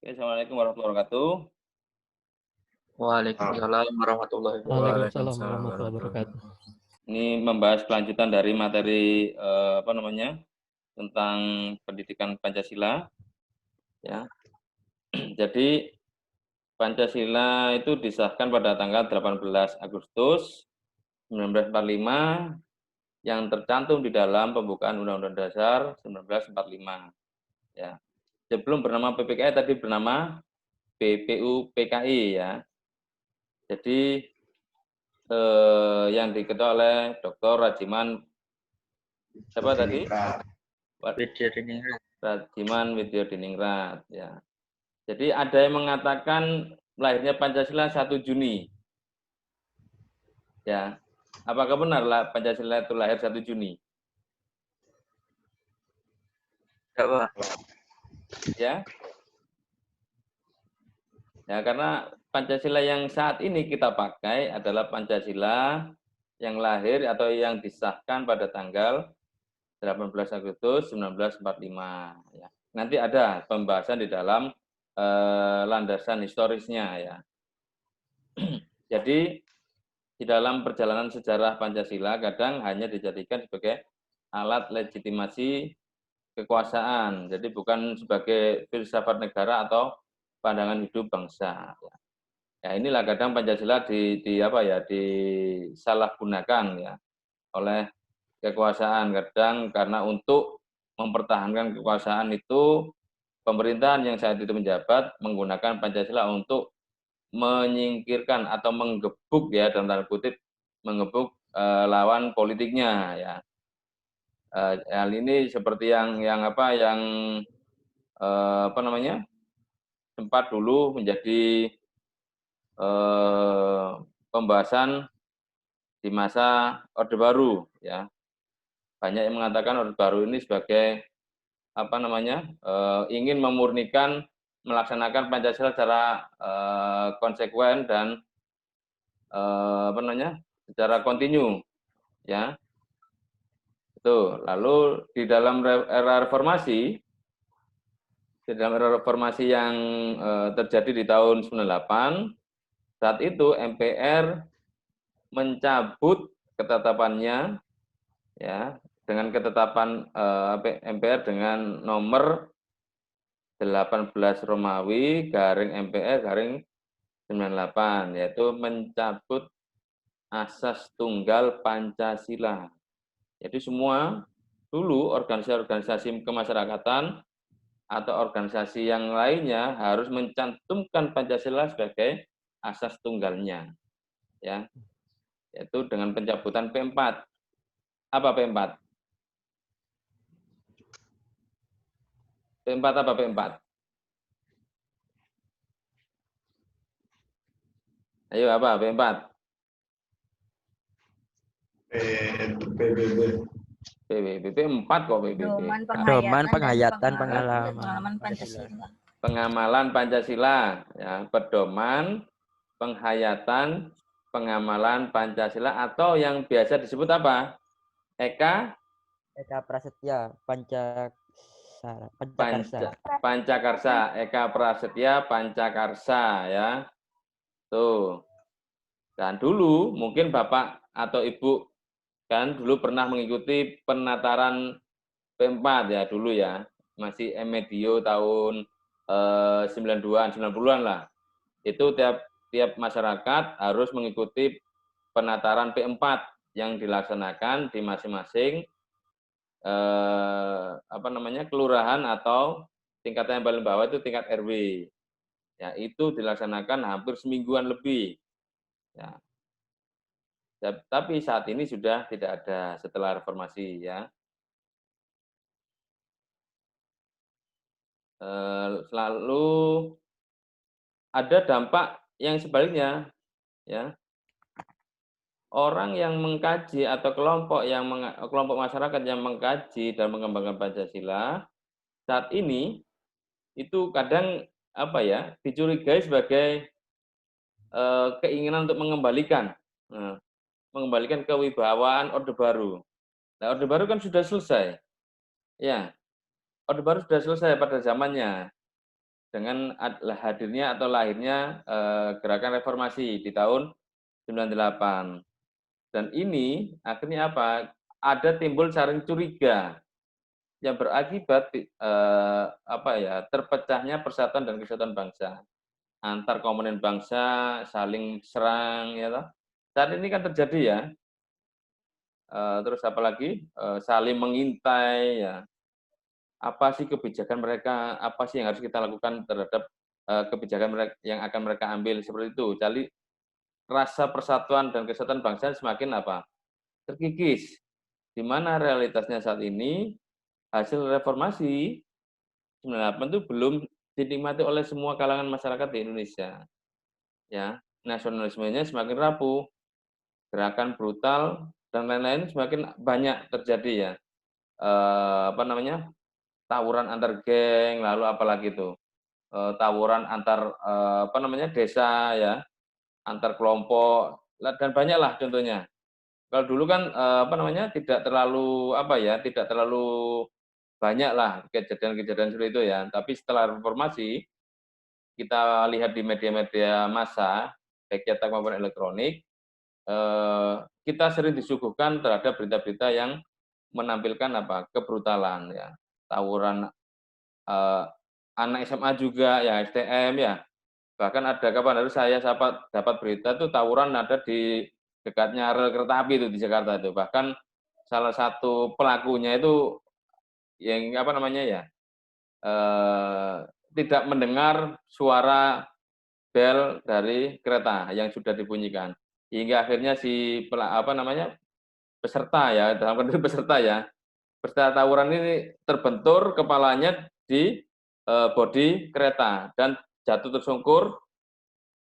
Assalamualaikum warahmatullahi wabarakatuh. Waalaikumsalam warahmatullahi wabarakatuh. Waalaikumsalam Waalaikumsalam warahmatullahi wabarakatuh. warahmatullahi wabarakatuh. Ini membahas kelanjutan dari materi tentang pendidikan Pancasila. Ya, jadi Pancasila itu disahkan pada tanggal 18 Agustus 1945 yang tercantum di dalam pembukaan Undang-Undang Dasar 1945. Ya, sebelum bernama PPKI tadi bernama BPUPKI ya. Jadi yang diketuai oleh Dr. Rajiman siapa tadi? Rajiman Widyodiningrat ya. Jadi ada yang mengatakan lahirnya Pancasila 1 Juni. Ya. Apakah benar lah Pancasila itu lahir 1 Juni? Ya, Pak. Ya. Ya, karena Pancasila yang saat ini kita pakai adalah Pancasila yang lahir atau yang disahkan pada tanggal 18 Agustus 1945 ya. Nanti ada pembahasan di dalam landasan historisnya ya. Jadi di dalam perjalanan sejarah Pancasila kadang hanya dijadikan sebagai alat legitimasi kekuasaan. Jadi bukan sebagai filsafat negara atau pandangan hidup bangsa. Ya inilah kadang Pancasila disalahgunakan ya oleh kekuasaan. Kadang karena untuk mempertahankan kekuasaan itu pemerintahan yang saat itu menjabat menggunakan Pancasila untuk menyingkirkan atau menggebuk ya dalam tanda kutip menggebuk lawan politiknya ya. Hal ini seperti yang sempat dulu menjadi pembahasan di masa Orde Baru ya. Banyak yang mengatakan Orde Baru ini sebagai ingin memurnikan melaksanakan Pancasila secara konsekuen dan secara kontinu ya. Itu. Lalu di dalam era reformasi yang terjadi di tahun 98 saat itu MPR mencabut ketetapannya ya dengan ketetapan MPR dengan nomor 18 Romawi garing MPR garing 98 yaitu mencabut asas tunggal Pancasila. Jadi semua dulu organisasi-organisasi kemasyarakatan atau organisasi yang lainnya harus mencantumkan Pancasila sebagai asas tunggalnya. Ya. Yaitu dengan pencabutan P4. Apa P4? P4 apa P4? Ayo apa P4? PBB. PBB P4 kok PBB. Pedoman penghayatan pengalaman Pancasila. Pengamalan Pancasila ya, pedoman penghayatan pengamalan Pancasila atau yang biasa disebut apa? Eka Prasetya Pancakarsa, Eka Prasetya Pancakarsa ya. Tuh. Dan dulu mungkin Bapak atau Ibu kan dulu pernah mengikuti penataran P4 ya dulu ya. Masih Medio tahun 92-an, 90-an lah. Itu tiap masyarakat harus mengikuti penataran P4 yang dilaksanakan di masing-masing kelurahan atau tingkatan yang paling bawah itu tingkat RW. Ya, itu dilaksanakan hampir semingguan lebih. Ya. Tapi saat ini sudah tidak ada setelah reformasi ya. Lalu ada dampak yang sebaliknya ya. Orang yang mengkaji atau kelompok masyarakat yang mengkaji dan mengembangkan Pancasila saat ini itu kadang dicurigai sebagai keinginan untuk mengembalikan kewibawaan Orde Baru. Nah, Orde Baru kan sudah selesai. Ya. Orde Baru sudah selesai pada zamannya. dengan hadirnya atau lahirnya gerakan reformasi di tahun 98. Dan ini akhirnya apa? Ada timbul saling curiga yang berakibat terpecahnya persatuan dan kesatuan bangsa. Antar komponen bangsa saling serang ya toh. Saat ini kan terjadi ya. Terus apalagi saling mengintai ya. Apa sih kebijakan mereka, apa sih yang harus kita lakukan terhadap kebijakan mereka yang akan mereka ambil seperti itu. Jadi rasa persatuan dan kesatuan bangsa semakin apa? Terkikis. Di mana realitasnya saat ini hasil reformasi 98 itu belum dinikmati oleh semua kalangan masyarakat di Indonesia. Ya, nasionalismenya semakin rapuh, gerakan brutal dan lain-lain semakin banyak terjadi ya. Tawuran antar geng, lalu apalagi itu tawuran antar desa ya, antar kelompok dan banyaklah contohnya. Kalau dulu kan tidak terlalu tidak terlalu banyaklah kejadian-kejadian seperti itu ya. Tapi setelah reformasi kita lihat di media-media massa, baik cetak maupun elektronik, kita sering disuguhkan terhadap berita-berita yang menampilkan kebrutalan ya, tawuran anak SMA juga ya, STM ya. Bahkan ada kapan hari saya dapat berita itu tawuran ada di dekatnya rel kereta api itu di Jakarta itu. Bahkan salah satu pelakunya itu yang tidak mendengar suara bel dari kereta yang sudah dibunyikan. Hingga akhirnya si peserta ya, dalam konteks peserta ya, peserta tawuran ini terbentur kepalanya di bodi kereta dan jatuh tersungkur.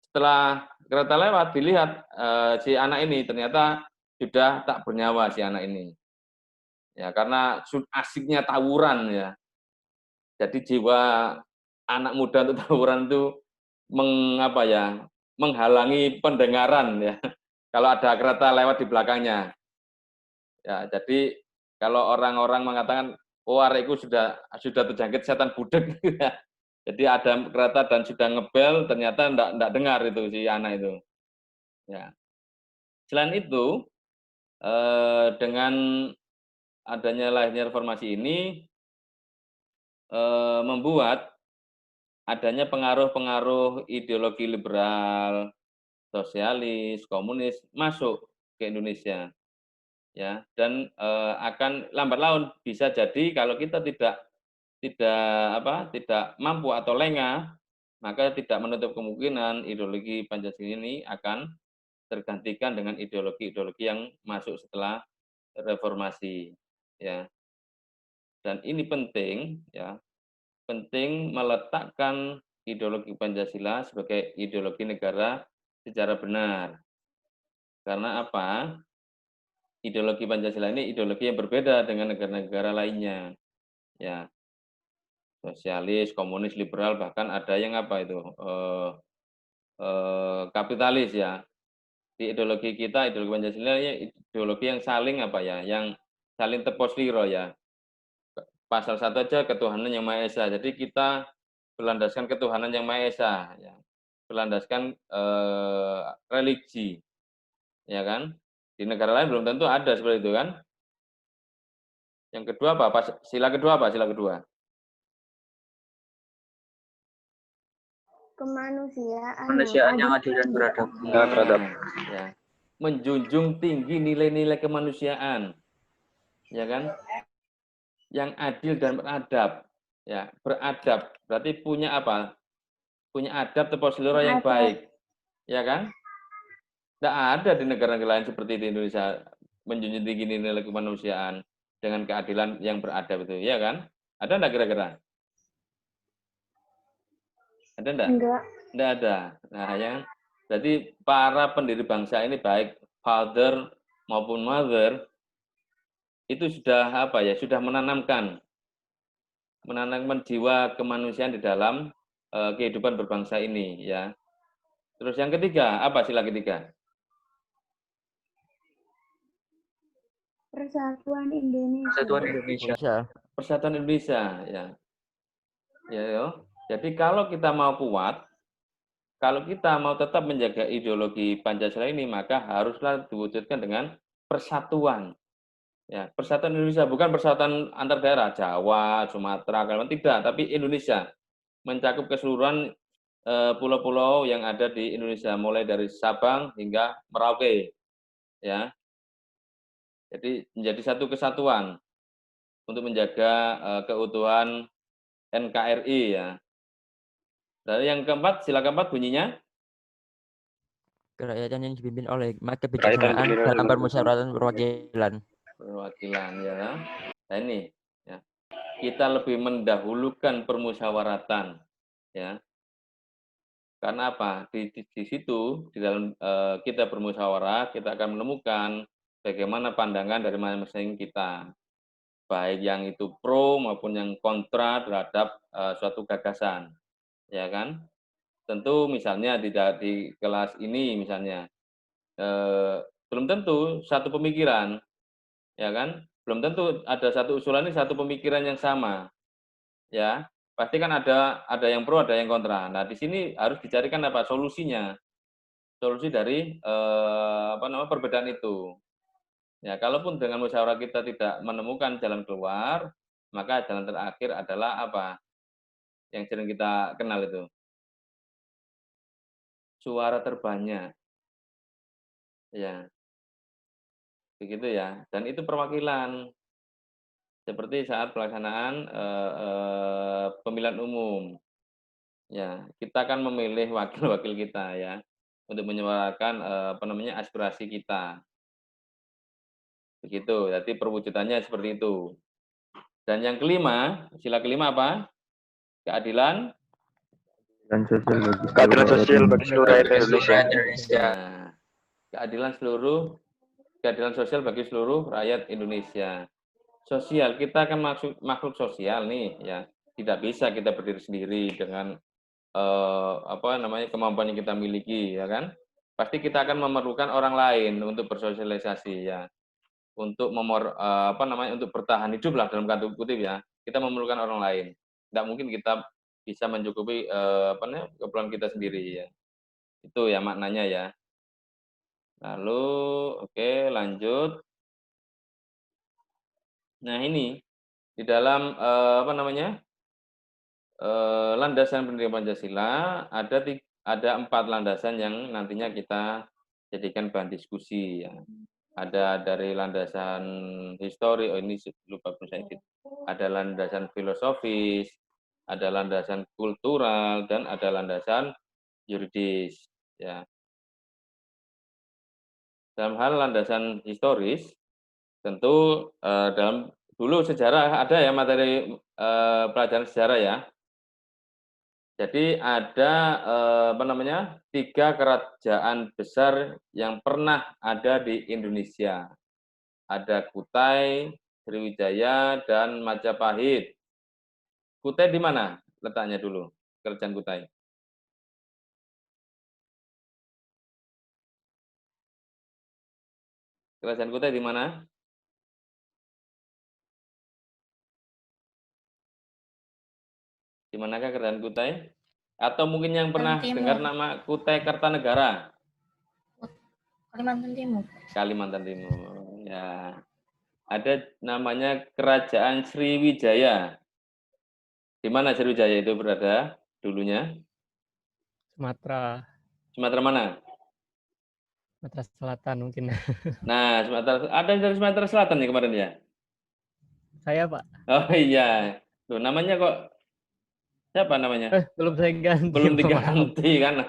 Setelah kereta lewat dilihat si anak ini ternyata sudah tak bernyawa si anak ini. Ya, karena asiknya tawuran ya. Jadi jiwa anak muda untuk tawuran itu menghalangi pendengaran ya. Kalau ada kereta lewat di belakangnya. Ya, jadi kalau orang-orang mengatakan oh arekku sudah terjangkit setan budek ya. Jadi ada kereta dan sudah ngebel ternyata enggak dengar itu si anak itu. Ya. Selain itu dengan adanya lahirnya reformasi ini membuat adanya pengaruh-pengaruh ideologi liberal, sosialis, komunis masuk ke Indonesia. Ya, dan akan lambat laun bisa jadi kalau kita tidak mampu atau lengah, maka tidak menutup kemungkinan ideologi Pancasila ini akan tergantikan dengan ideologi-ideologi yang masuk setelah reformasi ya. Dan ini penting ya, penting meletakkan ideologi Pancasila sebagai ideologi negara secara benar. Karena apa? Ideologi Pancasila ini ideologi yang berbeda dengan negara-negara lainnya. Ya, sosialis, komunis, liberal, bahkan ada yang kapitalis ya. Di ideologi kita, ideologi Pancasila ini ideologi yang saling yang saling tepos liro ya. Pasal 1 aja ketuhanan yang Maha Esa. Jadi kita berlandaskan ketuhanan yang Maha Esa ya. Berlandaskan religi. Ya kan? Di negara lain belum tentu ada seperti itu kan? Yang kedua apa? Sila kedua apa? Sila kedua. Kemanusiaan yang adil dan beradab. Ya. Menjunjung tinggi nilai-nilai kemanusiaan. Ya kan? Yang adil dan beradab. Ya, beradab. Berarti punya apa? Punya adab tepos loro yang baik. Ya kan? Tidak ada di negara-negara lain seperti di Indonesia menjunjung tinggi nilai kemanusiaan dengan keadilan yang beradab itu, ya kan? Ada enggak kira-kira? Ada enggak? Enggak ada. Nah, yang berarti para pendiri bangsa ini baik father maupun mother itu sudah sudah menanamkan jiwa kemanusiaan di dalam kehidupan berbangsa ini ya. Terus yang ketiga, apa sila ketiga? Persatuan Indonesia. Persatuan Indonesia. Persatuan Indonesia ya. Ya, yo. Jadi kalau kita mau kuat, kalau kita mau tetap menjaga ideologi Pancasila ini, maka haruslah diwujudkan dengan persatuan. Ya, persatuan Indonesia, bukan persatuan antar daerah, Jawa, Sumatera, Kalimantan, tidak, tapi Indonesia. Mencakup keseluruhan pulau-pulau yang ada di Indonesia, mulai dari Sabang hingga Merauke. Ya, jadi menjadi satu kesatuan untuk menjaga keutuhan NKRI ya. Dan yang keempat, sila keempat bunyinya Kerakyatan yang dipimpin oleh kebijaksanaan dalam permusyawaratan perwakilan. perwakilan ya. Nah ini ya. Kita lebih mendahulukan permusyawaratan ya. Karena apa? Di situ di dalam kita bermusyawarah, kita akan menemukan bagaimana pandangan dari masing-masing kita. Baik yang itu pro maupun yang kontra terhadap suatu gagasan. Ya kan? Tentu misalnya di kelas ini misalnya belum tentu satu pemikiran, ya kan? Belum tentu ada satu usulan ini satu pemikiran yang sama, ya. Pasti kan ada yang pro, ada yang kontra. Nah, di sini harus dicarikan apa solusinya, solusi dari perbedaan itu. Ya, kalaupun dengan musyawarah kita tidak menemukan jalan keluar, maka jalan terakhir adalah apa? Yang sering kita kenal itu, suara terbanyak, ya, begitu ya. Dan itu perwakilan. Seperti saat pelaksanaan pemilihan umum, ya kita akan memilih wakil-wakil kita ya untuk menyuarakan aspirasi kita, begitu. Jadi perwujudannya seperti itu. Dan yang kelima, sila kelima apa? Keadilan. Keadilan sosial bagi seluruh rakyat Indonesia. Nah, keadilan sosial bagi seluruh rakyat Indonesia. Sosial, kita kan makhluk sosial nih ya. Tidak bisa kita berdiri sendiri dengan kemampuan yang kita miliki ya kan. Pasti kita akan memerlukan orang lain untuk bersosialisasi ya. Untuk untuk bertahan hidup lah dalam kata kutip ya. Kita memerlukan orang lain. Tidak mungkin kita bisa mencukupi keperluan kita sendiri ya. Itu ya maknanya ya. Lalu oke, lanjut. Nah, ini di dalam landasan pendidikan Pancasila ada 4 landasan yang nantinya kita jadikan bahan diskusi ya. Ada dari landasan histori, oh ini lupa saya edit. Ada landasan filosofis, ada landasan kultural dan ada landasan yuridis ya. Dalam hal landasan historis tentu dalam dulu sejarah ada ya materi pelajaran sejarah ya. Jadi ada 3 kerajaan besar yang pernah ada di Indonesia. Ada Kutai, Sriwijaya, dan Majapahit. Kutai di mana letaknya dulu? Kerajaan Kutai. Kerajaan Kutai di mana? Di manakah kerajaan Kutai? Atau mungkin yang pernah dengar nama Kutai Kartanegara? Kalimantan Timur. Kalimantan Timur. Ya. Ada namanya Kerajaan Sriwijaya. Di mana Sriwijaya itu berada dulunya? Sumatera. Sumatera mana? Sumatera Selatan mungkin. Nah, ada dari Sumatera Selatan nih kemarin ya? Saya, Pak. Oh iya. Loh, namanya kok siapa namanya? Belum saya ganti. Belum diganti kan?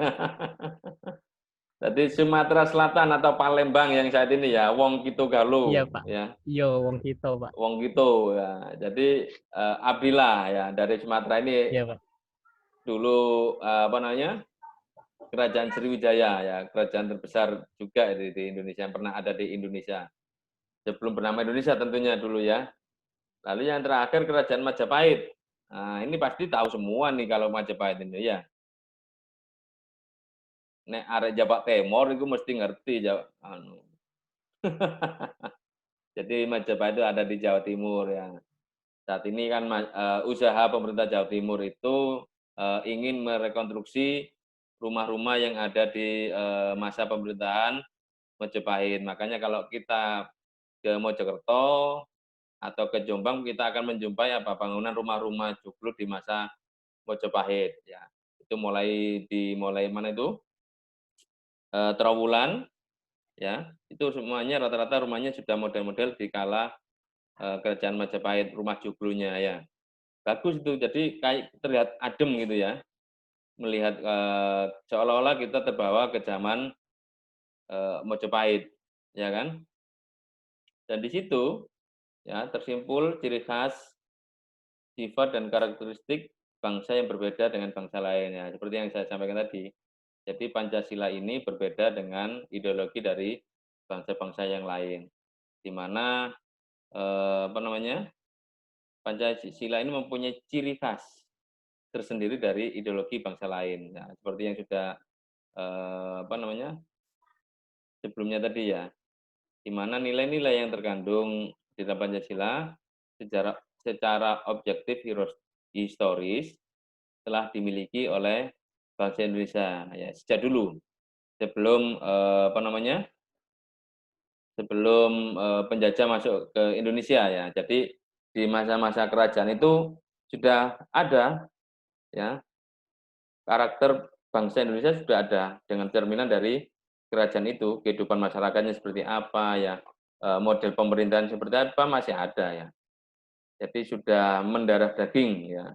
Jadi Sumatera Selatan atau Palembang yang saat ini ya, Wong Kito Galuh. Iya, Pak. Ya. Iya, Wong Kito, Pak. Wong Kito ya. Jadi Abdillah ya dari Sumatera ini. Iya, Pak. Dulu Kerajaan Sriwijaya ya, kerajaan terbesar juga di Indonesia yang pernah ada di Indonesia. Sebelum bernama Indonesia tentunya dulu ya. Lalu yang terakhir Kerajaan Majapahit. Nah, ini pasti tahu semua nih kalau Majapahit ini ya. Nek arek Jawa Timur itu mesti ngerti Jawa. Jadi Majapahit itu ada di Jawa Timur ya. Saat ini kan usaha pemerintah Jawa Timur itu ingin merekonstruksi rumah-rumah yang ada di masa pemerintahan Majapahit. Makanya kalau kita ke Mojokerto atau ke Jombang, kita akan menjumpai bangunan rumah-rumah joglo di masa Majapahit. Ya, itu mulai mana itu? Trawulan, ya, itu semuanya rata-rata rumahnya sudah model-model di kala kerajaan Majapahit, rumah joglonya ya. Bagus itu, jadi kayak terlihat adem gitu ya, melihat seolah-olah kita terbawa ke zaman Majapahit, ya kan? Dan di situ ya tersimpul ciri khas, sifat dan karakteristik bangsa yang berbeda dengan bangsa lain ya. Seperti yang saya sampaikan tadi. Jadi Pancasila ini berbeda dengan ideologi dari bangsa-bangsa yang lain, di mana Pancasila ini mempunyai ciri khas tersendiri dari ideologi bangsa lain. Nah, seperti yang sudah sebelumnya tadi ya, di mana nilai-nilai yang terkandung di dalam Pancasila secara objektif historis telah dimiliki oleh bangsa Indonesia ya sejak dulu, sebelum penjajah masuk ke Indonesia ya. Jadi di masa-masa kerajaan itu sudah ada ya karakter bangsa Indonesia, sudah ada dengan cerminan dari kerajaan itu, kehidupan masyarakatnya seperti apa ya, model pemerintahan seperti apa masih ada ya. Jadi sudah mendarah daging ya.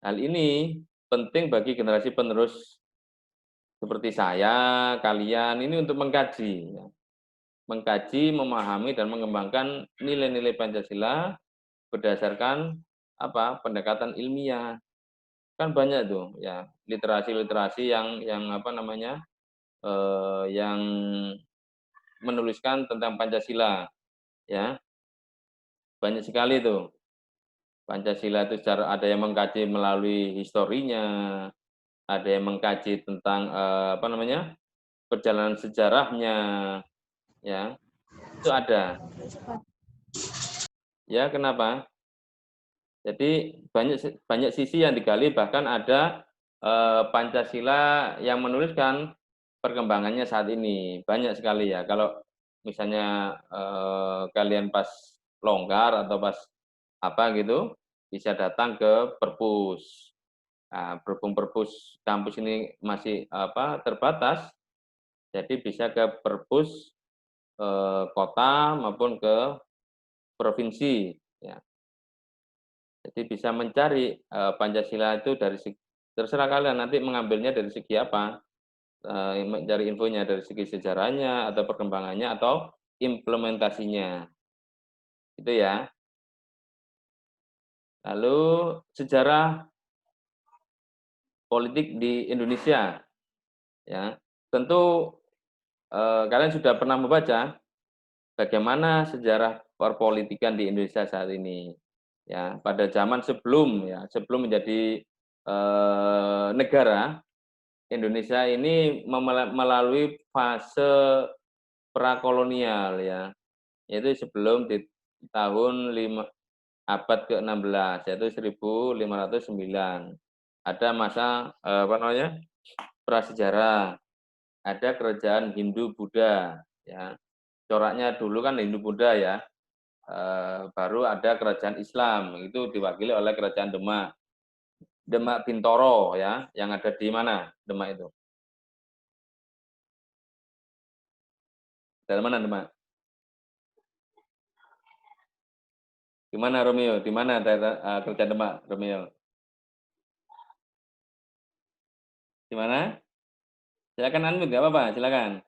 Hal ini penting bagi generasi penerus seperti saya, kalian ini untuk mengkaji ya. Mengkaji, memahami dan mengembangkan nilai-nilai Pancasila berdasarkan pendekatan ilmiah. Kan banyak tuh ya literasi yang yang menuliskan tentang Pancasila ya, banyak sekali tuh. Pancasila itu secara ada yang mengkaji melalui historinya, ada yang mengkaji tentang perjalanan sejarahnya ya, itu ada ya. Kenapa? Jadi banyak sisi yang digali, bahkan ada Pancasila yang menuliskan perkembangannya saat ini, banyak sekali ya. Kalau misalnya kalian pas longgar atau pas gitu, bisa datang ke perpus. Nah, berhubung perpus kampus ini masih terbatas, jadi bisa ke perpus kota maupun ke provinsi ya. Jadi bisa mencari Pancasila itu dari terserah kalian nanti mengambilnya dari segi apa, mencari infonya dari segi sejarahnya atau perkembangannya atau implementasinya, itu ya. Lalu sejarah politik di Indonesia, ya tentu kalian sudah pernah membaca bagaimana sejarah perpolitikan di Indonesia saat ini. Ya, pada zaman sebelum menjadi negara, Indonesia ini melalui fase prakolonial ya, yaitu sebelum di tahun abad ke-16 yaitu 1509. Ada masa prasejarah, ada kerajaan Hindu-Buddha ya. Coraknya dulu kan Hindu-Buddha ya. Baru ada kerajaan Islam, itu diwakili oleh kerajaan Demak Bintoro ya, yang ada di mana Demak itu? Dari mana Demak? Di mana Romeo? Di mana daerah kerajaan Demak, Romeo? Di mana? Silakan unmute, nggak apa-apa, silakan.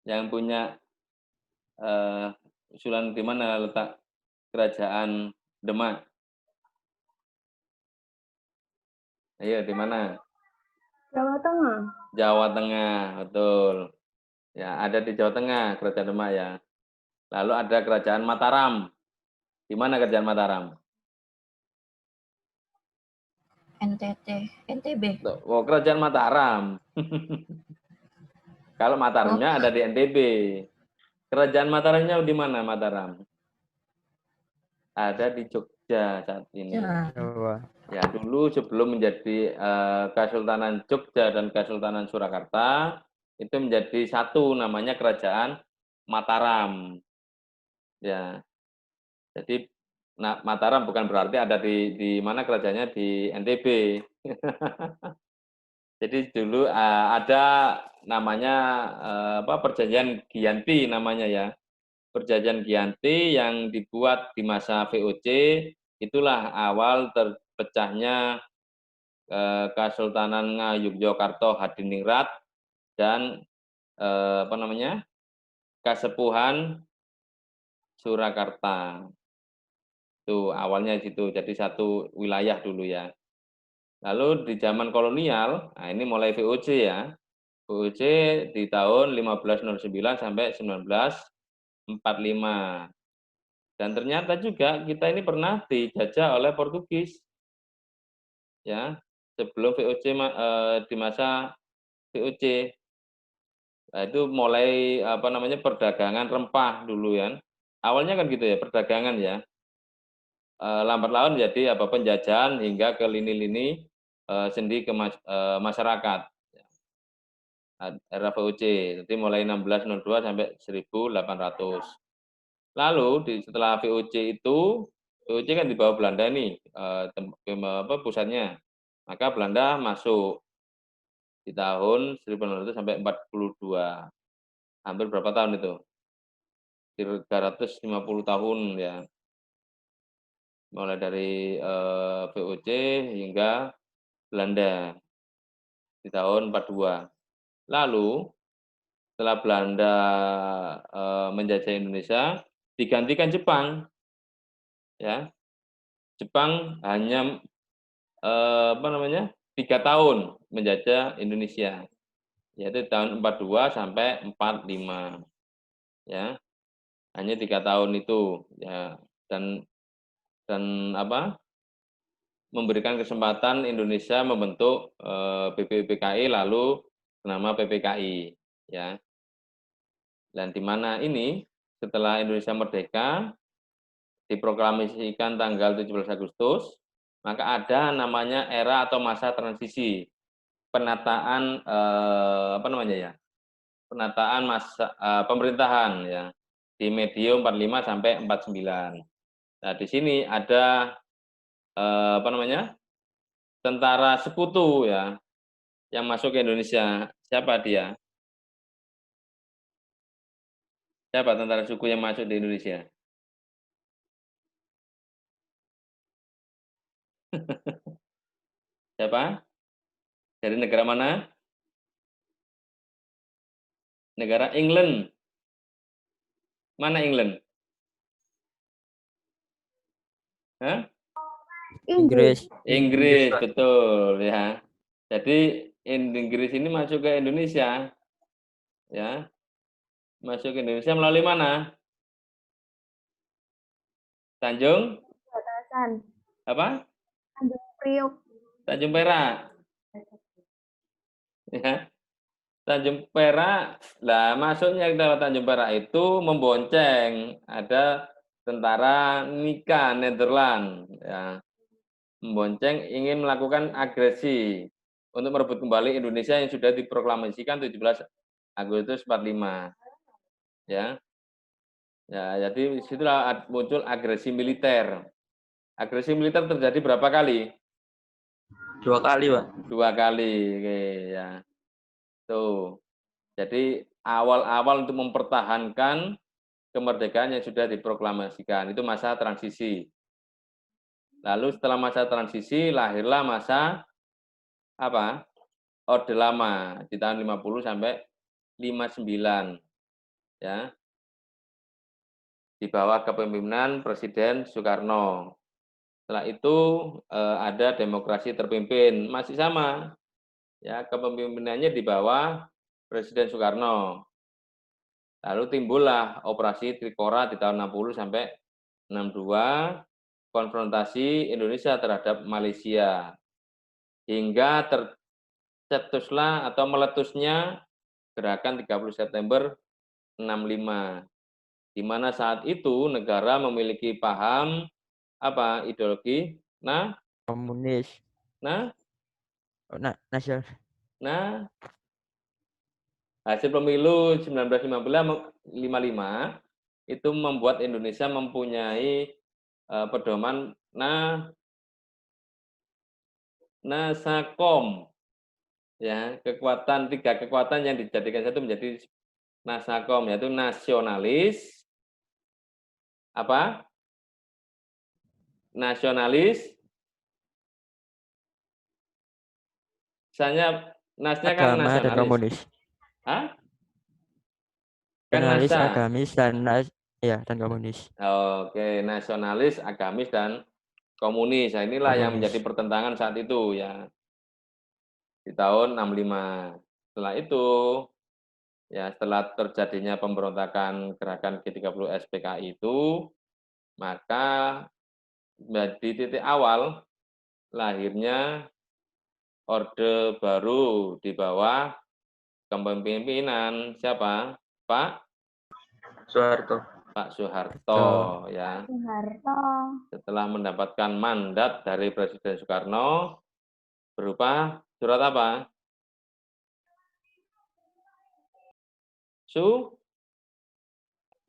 Yang punya usulan di mana letak kerajaan Demak? Ayo, di mana? Jawa Tengah. Jawa Tengah, betul. Ya, ada di Jawa Tengah kerajaan Demak ya. Lalu ada kerajaan Mataram. Di mana kerajaan Mataram? NTB. Oh, kerajaan Mataram. Kalau Mataramnya ada di NTB. Kerajaan Mataramnya di mana Mataram? Ada di Jogja saat ini. Jawa. Ya, dulu sebelum menjadi Kesultanan Jogja dan Kesultanan Surakarta, itu menjadi satu, namanya Kerajaan Mataram. Ya, jadi Mataram bukan berarti ada di mana kerajaannya di NTB. Jadi dulu ada namanya Perjanjian Giyanti namanya ya. Perjanjian Giyanti yang dibuat di masa VOC, itulah awal terpecahnya Kesultanan Ngayogyakarta Hadiningrat dan Kasepuhan Surakarta. Itu awalnya situ, jadi satu wilayah dulu ya. Lalu di zaman kolonial, nah ini mulai VOC ya. VOC di tahun 1509 sampai 1945. Dan ternyata juga kita ini pernah dijajah oleh Portugis. Ya, sebelum VOC di masa VOC. Nah, itu mulai perdagangan rempah dulu ya. Awalnya kan gitu ya, perdagangan ya. Lambat laun jadi penjajahan hingga ke lini-lini sendi ke masyarakat. Era VOC, jadi mulai 1602 sampai 1800. Lalu setelah VOC itu, VOC kan di bawah Belanda nih, pusatnya. Maka Belanda masuk di tahun 1800 sampai 42. Hampir berapa tahun itu? 350 tahun ya. Mulai dari VOC hingga Belanda di tahun 42. Lalu setelah Belanda menjajah Indonesia, digantikan Jepang. Ya. Jepang hanya 3 tahun menjajah Indonesia. Yaitu tahun 42 sampai 45. Ya. Hanya 3 tahun itu ya, dan memberikan kesempatan Indonesia membentuk BPIPKI lalu nama PPKI ya. Dan di mana ini setelah Indonesia merdeka diproklamasikan tanggal 17 Agustus, maka ada namanya era atau masa transisi penataan penataan masa pemerintahan ya di medio 45 sampai 49. Nah, di sini ada tentara sekutu ya yang masuk ke Indonesia. Siapa dia? Siapa tentara suku yang masuk di Indonesia? Siapa? Dari negara mana? Negara England. Mana England? Hah? Inggris. Inggris, betul ya. Jadi Inggris ini masuk ke Indonesia, ya, masuk ke Indonesia melalui mana? Tanjung? Batasan. Apa? Tanjung Priok. Tanjung Perak. Ya. Tanjung Perak, lah masuknya ke Tanjung Perak itu membonceng ada tentara Nika Nederland, ya, membonceng ingin melakukan agresi untuk merebut kembali Indonesia yang sudah diproklamasikan 17 Agustus 45. Ya. Ya, jadi disitulah muncul agresi militer. Agresi militer terjadi berapa kali? 2 kali, Pak. 2 kali, oke, ya. Tuh. Jadi awal-awal untuk mempertahankan kemerdekaan yang sudah diproklamasikan, itu masa transisi. Lalu setelah masa transisi lahirlah masa Orde Lama di tahun 50 sampai 59. Ya. Di bawah kepemimpinan Presiden Soekarno. Setelah itu ada demokrasi terpimpin, masih sama. Ya, kepemimpinannya di bawah Presiden Soekarno. Lalu timbullah operasi Trikora di tahun 60 sampai 62, konfrontasi Indonesia terhadap Malaysia. Hingga tercetuslah atau meletusnya gerakan 30 September 65. Di mana saat itu negara memiliki paham ideologi komunis. Nah, Nasional. nah, hasil pemilu 1955 itu membuat Indonesia mempunyai pedoman Nasakom, ya, tiga kekuatan yang dijadikan satu menjadi Nasakom, yaitu nasionalis, apa? Nasionalis, misalnya nasnya kan Agama dan nasionalis. komunis. Hah? Kan Nasionalis, nasa. agamis, dan komunis. Oke, nasionalis, agamis, dan komunis. Nah, inilah yang Komunis. menjadi pertentangan saat itu, ya, di tahun 65. Setelah itu, ya, setelah terjadinya pemberontakan gerakan G30 SPKI itu, maka di titik awal lahirnya Orde Baru di bawah kepemimpinan siapa? Soeharto. Pak Soeharto, ya. Soeharto. Setelah mendapatkan mandat dari Presiden Soekarno berupa surat apa?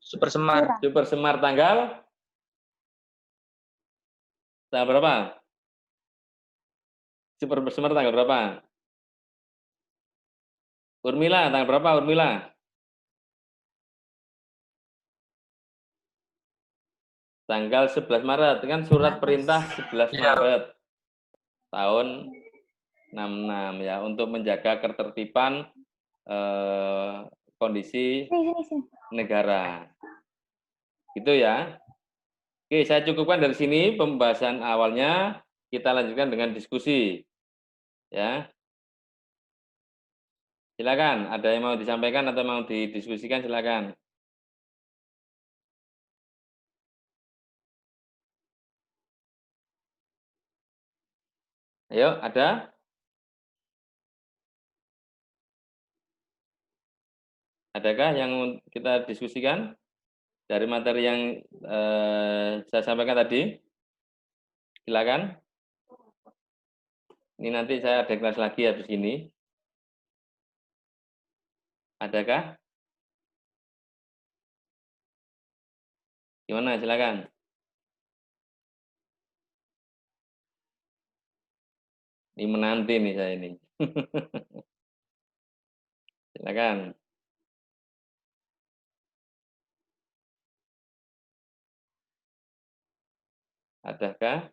Super Semar. Super Semar tanggal berapa? Super Semar tanggal berapa? Urmila, tanggal berapa Urmila? Tanggal 11 Maret, kan surat perintah 11 Maret tahun 66, ya, untuk menjaga ketertiban kondisi negara. Gitu ya. Oke, saya cukupkan dari sini pembahasan awalnya, kita lanjutkan dengan diskusi. Ya. Silakan, ada yang mau disampaikan atau mau didiskusikan, silakan. Ayo, ada? Adakah yang kita diskusikan dari materi yang saya sampaikan tadi? Silakan. Ini nanti saya ada kelas lagi habis ini. Adakah? Gimana? Silakan. Ini menanti nih saya ini. Silakan. Adakah?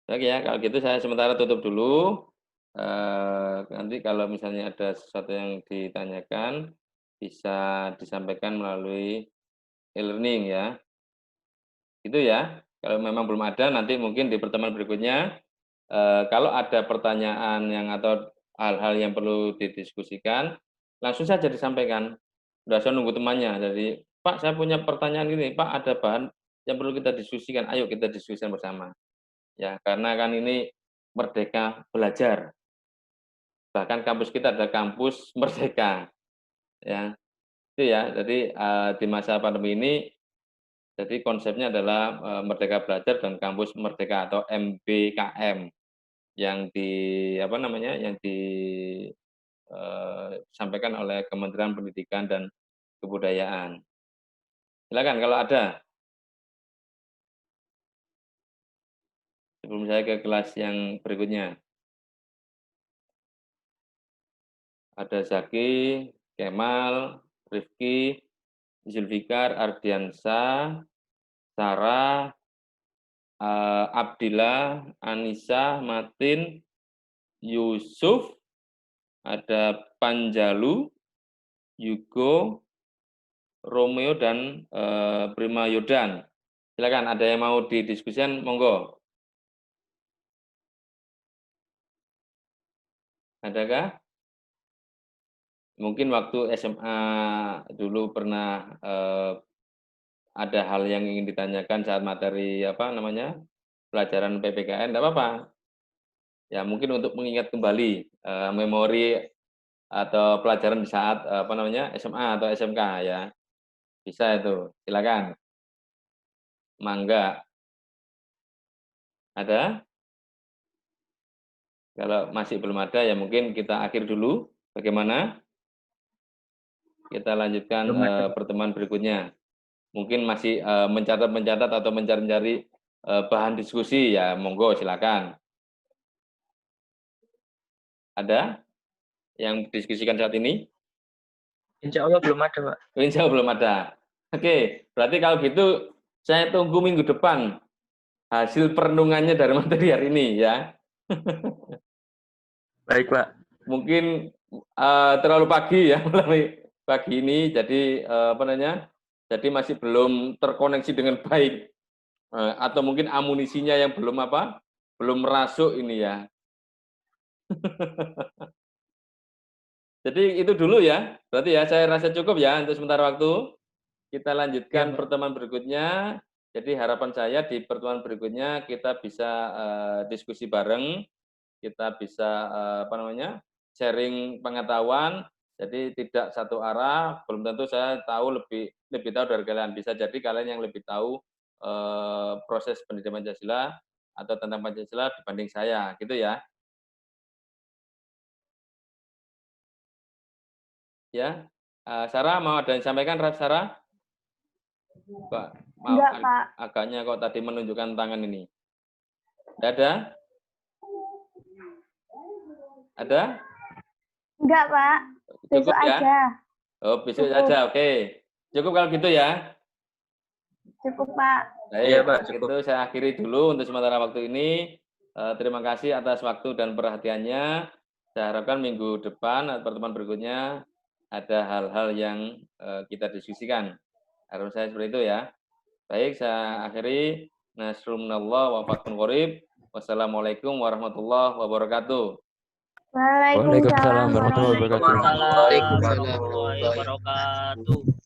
Oke ya, kalau gitu saya sementara tutup dulu. Nanti kalau misalnya ada sesuatu yang ditanyakan, bisa disampaikan melalui e-learning ya. Itu ya. Kalau memang belum ada, nanti mungkin di pertemuan berikutnya, kalau ada pertanyaan yang atau hal-hal yang perlu didiskusikan, langsung saja disampaikan. Udah saya nunggu temannya. Jadi, Pak, saya punya pertanyaan gini, Pak, ada bahan yang perlu kita diskusikan. Ayo kita diskusikan bersama. Ya, karena kan ini merdeka belajar. Bahkan kampus kita adalah kampus merdeka. Ya, itu ya. Jadi di masa pandemi ini, jadi konsepnya adalah merdeka belajar dan kampus merdeka atau MBKM yang disampaikan oleh Kementerian Pendidikan dan Kebudayaan. Silakan kalau ada. Sebelum saya ke kelas yang berikutnya. Ada Zaki, Kemal, Rifki, Zulfikar, Ardiansa, Sarah, Abdillah, Anissa, Matin, Yusuf, ada Panjalu, Yugo, Romeo, dan Prima Yodan. Silakan, ada yang mau didiskusikan, monggo. Adakah? Mungkin waktu SMA dulu pernah ada hal yang ingin ditanyakan saat materi pelajaran PPKN, tidak apa-apa. Ya mungkin untuk mengingat kembali memori atau pelajaran di saat SMA atau SMK ya, bisa itu. Silakan. mangga. Ada? Kalau masih belum ada, ya mungkin kita akhir dulu. Bagaimana? Kita lanjutkan pertemuan berikutnya. Mungkin masih mencatat-mencatat atau mencari-cari bahan diskusi, ya monggo silakan. Ada yang diskusikan saat ini? Insya Allah belum ada, Pak. Insya Allah belum ada. Oke, berarti kalau gitu saya tunggu minggu depan hasil perenungannya dari materi hari ini ya. Baik, Pak. Mungkin terlalu pagi ya pagi ini, jadi jadi masih belum terkoneksi dengan baik, atau mungkin amunisinya yang belum merasuk ini ya. Jadi itu dulu ya, berarti ya saya rasa cukup ya untuk sementara waktu. Kita lanjutkan pertemuan berikutnya. Jadi harapan saya di pertemuan berikutnya kita bisa diskusi bareng, kita bisa sharing pengetahuan. Jadi tidak satu arah. Belum tentu saya tahu lebih tahu dari kalian. Bisa jadi kalian yang lebih tahu proses pendidikan Pancasila atau tentang Pancasila dibanding saya, gitu ya. Ya, Sarah mau ada yang disampaikan, Sarah? Pak, maaf, Enggak, Pak. agaknya kok tadi menunjukkan tangan ini. Tidak ada? Ada? Enggak, Pak. Cukup Besok ya? aja. Oh, besok Cukup. aja, oke. Cukup kalau gitu ya? Cukup, Pak. Baik, Iya, Pak, cukup. Itu saya akhiri dulu untuk sementara waktu ini. Terima kasih atas waktu dan perhatiannya. Saya harapkan minggu depan atau pertemuan berikutnya ada hal-hal yang kita diskusikan. Harus saya seperti itu ya. Baik, saya akhiri. Nasrullah wa fathun qorib. Wassalamualaikum warahmatullahi wabarakatuh. Waalaikumsalam Waalaikumsalam warahmatullahi wabarakatuh. Waalaikumsalam warahmatullahi wabarakatuh.